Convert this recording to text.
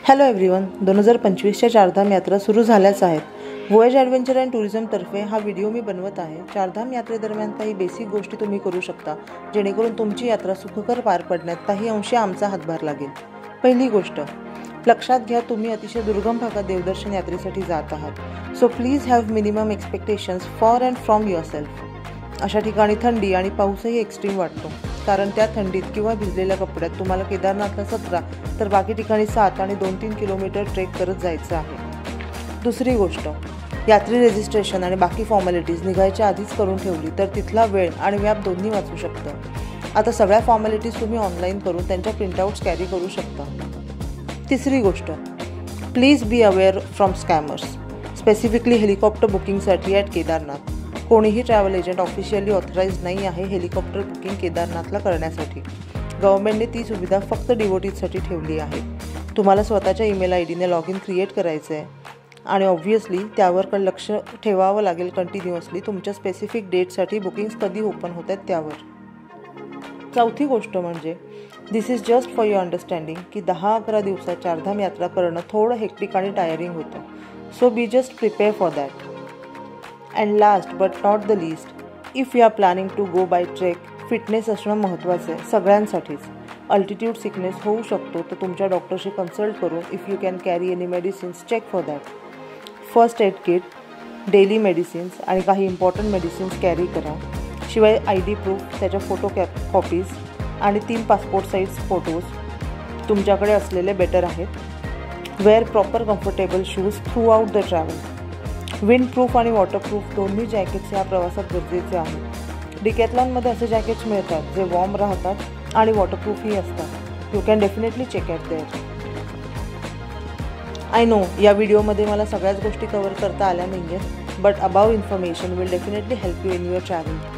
Hello everyone, 2025च्या Chardham यात्रा सुरू झाल्याच आहेत. वोयेज ॲडव्हेंचर अँड टुरिझमतर्फे हा व्हिडिओ मी बनवत आहे. चारधाम यात्रेदरम्यान काही बेसिक गोष्टी तुम्ही करू शकता जेणेकरून तुमची यात्रा सुखकर पार पडण्यात काही अंशी आमचा हातभार लागेल. पहिली गोष्ट, लक्षात घ्या तुम्ही अतिशय दुर्गम भागात देवदर्शन यात्रेसाठी जात आहात. So please have minimum expectations for and from your self. अशा ठिकाणी थंडी आणि पाऊसही एक्स्ट्रीम वाटतो, कारण त्या थंडीत किंवा भिजलेल्या कपड्यात तुम्हाला केदारनाथला 17 तर बाकी ठिकाणी 7 आणि 2-3 किलोमीटर ट्रेक करत जायचं आहे. दुसरी गोष्ट, यात्री रजिस्ट्रेशन आणि बाकी फॉर्मॅलिटीज निघायच्या आधीच करून ठेवली तर तिथला वेळ आणि व्याप दोन्ही वाचू शकतं. आता सगळ्या फॉर्मॅलिटीज तुम्ही ऑनलाईन करून त्यांच्या प्रिंटआउट्स कॅरी करू शकता. तिसरी गोष्ट, please be aware from scammers, specifically helicopter बुकिंगसाठी ॲट केदारनाथ. कोणीही ट्रॅव्हल एजंट ऑफिशियली ऑथराईज नाही आहे हेलिकॉप्टर बुकिंग केदारनाथला करण्यासाठी. गव्हर्नमेंटने ती सुविधा फक्त डिवोटीजसाठी ठेवली आहे. तुम्हाला स्वतःच्या ईमेल आयडीने लॉग इन क्रिएट करायचं आहे आणि ऑब्व्हियसली त्यावर लक्ष ठेवावं लागेल कंटिन्युअसली तुमच्या स्पेसिफिक डेटसाठी बुकिंग्स कधी ओपन होत आहेत त्यावर. चौथी गोष्ट म्हणजे, this is just for your understanding की 10-11 दिवसात चारधाम यात्रा करणं थोडं हेक्टिक आणि टायरिंग होतं. So be just prepare for that. And last but not the least, if you are planning to go by trek, fitness असणं महत्त्वाचं आहे सगळ्यांसाठीच. अल्टिट्यूड सिकनेस होऊ शकतो, तर तुमच्या डॉक्टरशी कन्सल्ट करून if you can carry any medicines check for that. First aid kit, daily medicines आणि काही इम्पॉर्टंट मेडिसिन्स कॅरी करा. शिवाय ID प्रूफ, त्याच्या फोटो कॉपीज आणि 3 पासपोर्ट साईज फोटोज तुमच्याकडे असलेले बेटर आहेत. Wear proper comfortable shoes throughout the travel. Windproof आणि वॉटरप्रूफ दोन्ही जॅकेट्स या प्रवासात गरजेचे आहेत. डिकॅथलॉनमध्ये असे जॅकेट्स मिळतात जे वॉर्म राहतात आणि वॉटरप्रूफही असतात. You can definitely check at there. I know या व्हिडिओमध्ये मला सगळ्याच गोष्टी कव्हर करता आल्या नाही आहेत, but above information will definitely help you in your travel.